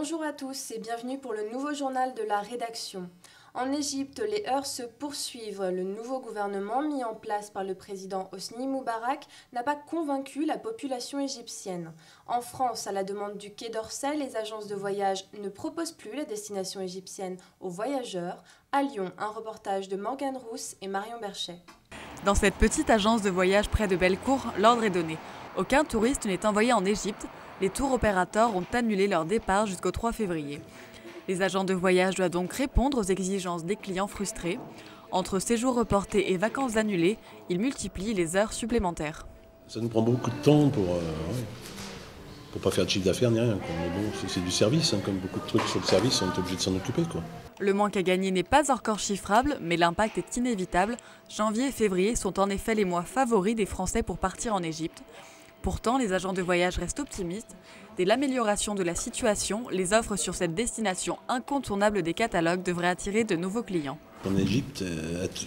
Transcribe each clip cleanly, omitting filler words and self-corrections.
Bonjour à tous et bienvenue pour le nouveau journal de la rédaction. En Égypte, les heurts se poursuivent. Le nouveau gouvernement mis en place par le président Hosni Moubarak n'a pas convaincu la population égyptienne. En France, à la demande du Quai d'Orsay, les agences de voyage ne proposent plus la destination égyptienne aux voyageurs. À Lyon, un reportage de Morgane Rousse et Marion Berchet. Dans cette petite agence de voyage près de Bellecour, l'ordre est donné. Aucun touriste n'est envoyé en Égypte. Les tours opérateurs ont annulé leur départ jusqu'au 3 février. Les agents de voyage doivent donc répondre aux exigences des clients frustrés. Entre séjours reportés et vacances annulées, ils multiplient les heures supplémentaires. Ça nous prend beaucoup de temps pour pas faire de chiffre d'affaires ni rien. Mais bon, c'est du service, comme beaucoup de trucs sur le service, on est obligé de s'en occuper. Le manque à gagner n'est pas encore chiffrable, mais l'impact est inévitable. Janvier et février sont en effet les mois favoris des Français pour partir en Égypte. Pourtant, les agents de voyage restent optimistes. Dès l'amélioration de la situation, les offres sur cette destination incontournable des catalogues devraient attirer de nouveaux clients. En Égypte,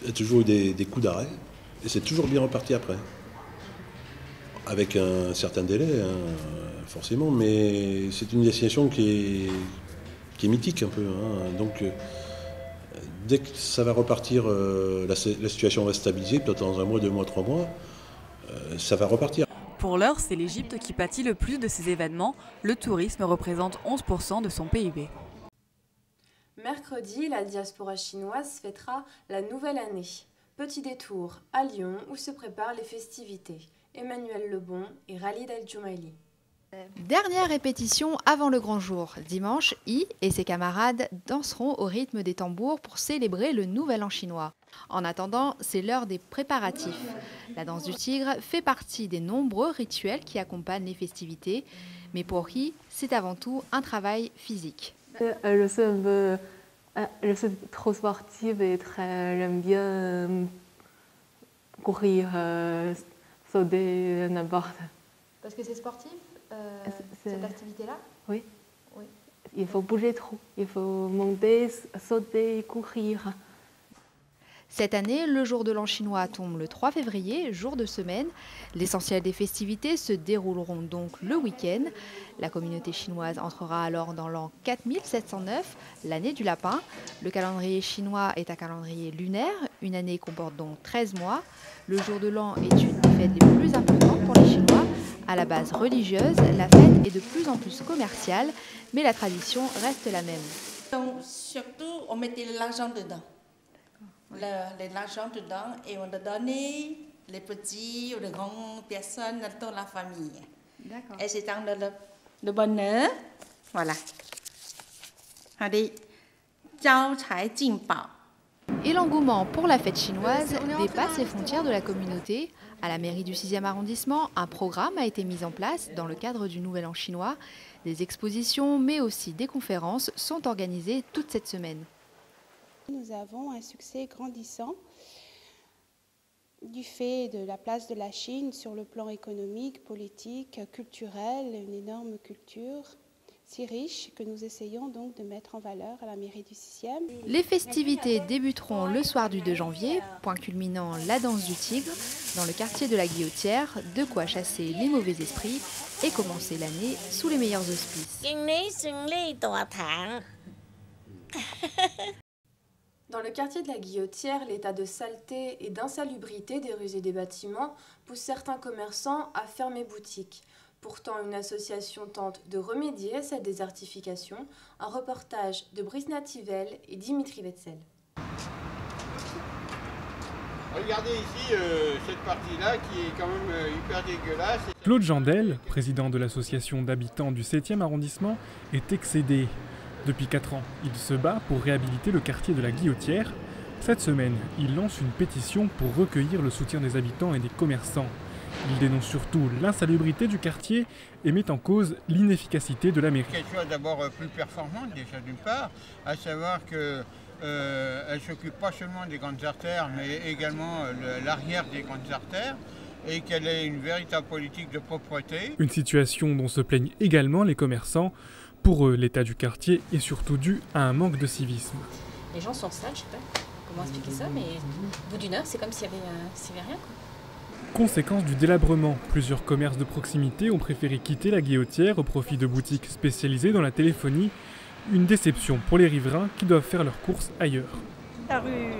a toujours eu des coups d'arrêt et c'est toujours bien reparti après. Avec un certain délai, forcément, mais c'est une destination qui est mythique un peu. Donc, dès que ça va repartir, la situation va se stabiliser, peut-être dans 1 mois, 2 mois, 3 mois, ça va repartir. Pour l'heure, c'est l'Égypte qui pâtit le plus de ces événements. Le tourisme représente 11% de son PIB. Mercredi, la diaspora chinoise fêtera la nouvelle année. Petit détour à Lyon où se préparent les festivités. Emmanuel Lebon et Khalid El-Joumaili. Dernière répétition avant le grand jour. Dimanche, Yi et ses camarades danseront au rythme des tambours pour célébrer le nouvel an chinois. En attendant, c'est l'heure des préparatifs. La danse du tigre fait partie des nombreux rituels qui accompagnent les festivités. Mais pour Yi, c'est avant tout un travail physique. Je suis trop sportive et j'aime bien courir, sauter, n'importe. Parce que c'est sportif cette activité-là? Oui. Il faut bouger trop. Il faut monter, sauter, courir. Cette année, le jour de l'an chinois tombe le 3 février, jour de semaine. L'essentiel des festivités se dérouleront donc le week-end. La communauté chinoise entrera alors dans l'an 4709, l'année du lapin. Le calendrier chinois est un calendrier lunaire. Une année comporte donc 13 mois. Le jour de l'an est une des fêtes les plus importantes pour les Chinois. À la base religieuse, la fête est de plus en plus commerciale, mais la tradition reste la même. Donc, surtout, on mettait l'argent dedans. L'argent dedans et on a donné les petits ou les grandes personnes dans la famille. D'accord. Et c'est dans le bonheur. Voilà. Allez, Zhao Cai Jing Bao. Et l'engouement pour la fête chinoise dépasse les frontières de la communauté. À la mairie du 6e arrondissement, un programme a été mis en place dans le cadre du Nouvel An chinois. Des expositions, mais aussi des conférences sont organisées toute cette semaine. Nous avons un succès grandissant du fait de la place de la Chine sur le plan économique, politique, culturel, une énorme culture si riche que nous essayons donc de mettre en valeur à la mairie du 6e. Les festivités débuteront le soir du 2 janvier, point culminant la danse du tigre, dans le quartier de la Guillotière, de quoi chasser les mauvais esprits et commencer l'année sous les meilleurs auspices. Dans le quartier de la Guillotière, l'état de saleté et d'insalubrité des rues et des bâtiments pousse certains commerçants à fermer boutique. Pourtant, une association tente de remédier à cette désertification. Un reportage de Brice Nativelle et Dimitri Wetzel. Regardez ici cette partie-là qui est quand même hyper dégueulasse. Claude Jandel, président de l'association d'habitants du 7e arrondissement, est excédé. Depuis 4 ans, il se bat pour réhabiliter le quartier de la Guillotière. Cette semaine, il lance une pétition pour recueillir le soutien des habitants et des commerçants. Il dénonce surtout l'insalubrité du quartier et met en cause l'inefficacité de la mairie. Quelque chose d'abord plus performante déjà d'une part, à savoir qu'elle ne s'occupe pas seulement des grandes artères, mais également l'arrière des grandes artères, et qu'elle ait une véritable politique de propreté. Une situation dont se plaignent également les commerçants. Pour eux, l'état du quartier est surtout dû à un manque de civisme. Les gens sont sales, je ne sais pas comment expliquer ça, mais au bout d'une heure, c'est comme s'il y avait rien, quoi. Conséquence du délabrement, plusieurs commerces de proximité ont préféré quitter la Guillotière au profit de boutiques spécialisées dans la téléphonie. Une déception pour les riverains qui doivent faire leurs courses ailleurs. La rue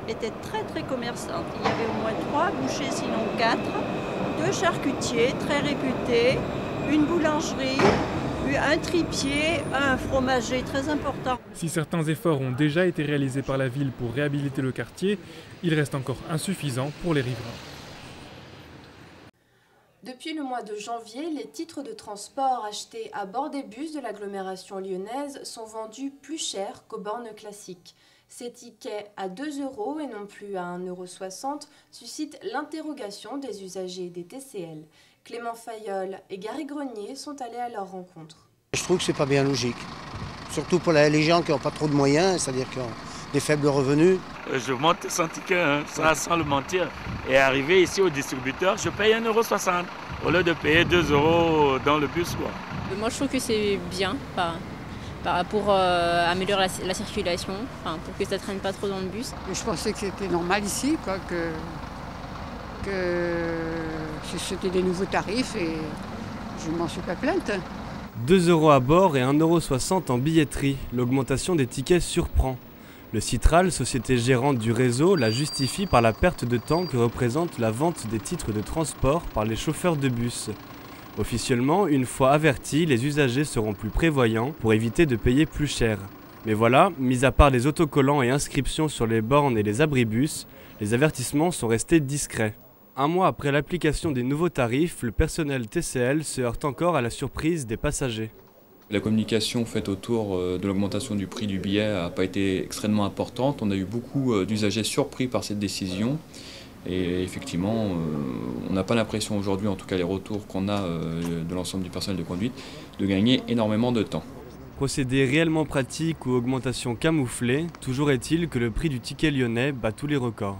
était très commerçante. Il y avait au moins 3 bouchers, sinon 4, 2 charcutiers très réputés, une boulangerie, un tripier, un fromager très important. Si certains efforts ont déjà été réalisés par la ville pour réhabiliter le quartier, il reste encore insuffisant pour les riverains. Depuis le mois de janvier, les titres de transport achetés à bord des bus de l'agglomération lyonnaise sont vendus plus cher qu'aux bornes classiques. Ces tickets à 2 € et non plus à 1,60 € suscitent l'interrogation des usagers des TCL. Clément Fayolle et Gary Grenier sont allés à leur rencontre. Je trouve que c'est pas bien logique, surtout pour les gens qui n'ont pas trop de moyens, c'est-à-dire qui ont des faibles revenus. Je monte sans ticket, sans le mentir. Et arrivé ici au distributeur, je paye 1,60 € au lieu de payer 2 € dans le bus, quoi. Moi je trouve que c'est bien pour améliorer la circulation, pour que ça ne traîne pas trop dans le bus. Je pensais que c'était normal ici, quoi, que c'était des nouveaux tarifs et je m'en suis pas plainte. 2 € à bord et 1,60 € en billetterie. L'augmentation des tickets surprend. Le Citral, société gérante du réseau, la justifie par la perte de temps que représente la vente des titres de transport par les chauffeurs de bus. Officiellement, une fois avertis, les usagers seront plus prévoyants pour éviter de payer plus cher. Mais voilà, mis à part les autocollants et inscriptions sur les bornes et les abribus, les avertissements sont restés discrets. Un mois après l'application des nouveaux tarifs, le personnel TCL se heurte encore à la surprise des passagers. La communication faite autour de l'augmentation du prix du billet n'a pas été extrêmement importante. On a eu beaucoup d'usagers surpris par cette décision. Et effectivement, on n'a pas l'impression aujourd'hui, en tout cas les retours qu'on a de l'ensemble du personnel de conduite, de gagner énormément de temps. Procédé réellement pratique ou augmentation camouflée, toujours est-il que le prix du ticket lyonnais bat tous les records.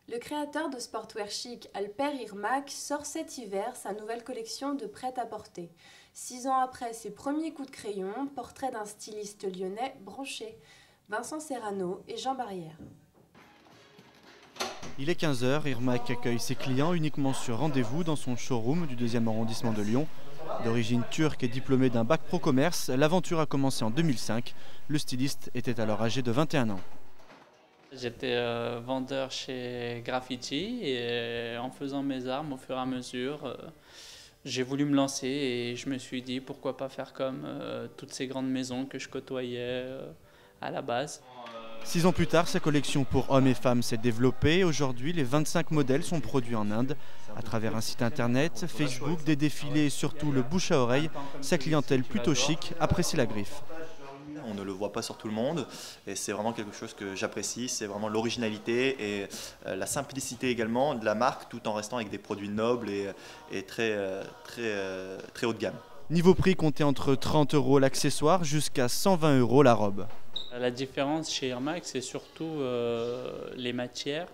Le créateur de sportwear chic Alper Irmak sort cet hiver sa nouvelle collection de prêt-à-porter. 6 ans après ses premiers coups de crayon, portrait d'un styliste lyonnais branché. Vincent Serrano et Jean Barrière. Il est 15 h, Irmak accueille ses clients uniquement sur rendez-vous dans son showroom du 2e arrondissement de Lyon. D'origine turque et diplômé d'un bac pro commerce, l'aventure a commencé en 2005. Le styliste était alors âgé de 21 ans. J'étais vendeur chez Graffiti et en faisant mes armes au fur et à mesure, j'ai voulu me lancer et je me suis dit pourquoi pas faire comme toutes ces grandes maisons que je côtoyais à la base. 6 ans plus tard, sa collection pour hommes et femmes s'est développée. Aujourd'hui, les 25 modèles sont produits en Inde. À travers un site internet, Facebook, des défilés et surtout le bouche à oreille, sa clientèle plutôt chic apprécie la griffe. On ne le voit pas sur tout le monde et c'est vraiment quelque chose que j'apprécie, c'est vraiment l'originalité et la simplicité également de la marque tout en restant avec des produits nobles et très haut de gamme. Niveau prix, comptez entre 30 € l'accessoire jusqu'à 120 € la robe. La différence chez Irmak, c'est surtout les matières,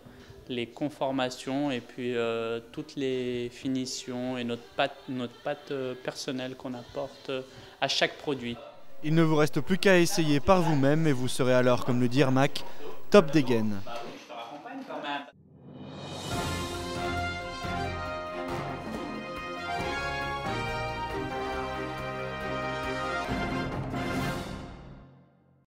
les conformations et puis toutes les finitions et notre patte personnelle qu'on apporte à chaque produit. Il ne vous reste plus qu'à essayer par vous-même et vous serez alors, comme le dit Irmak, top des gaines.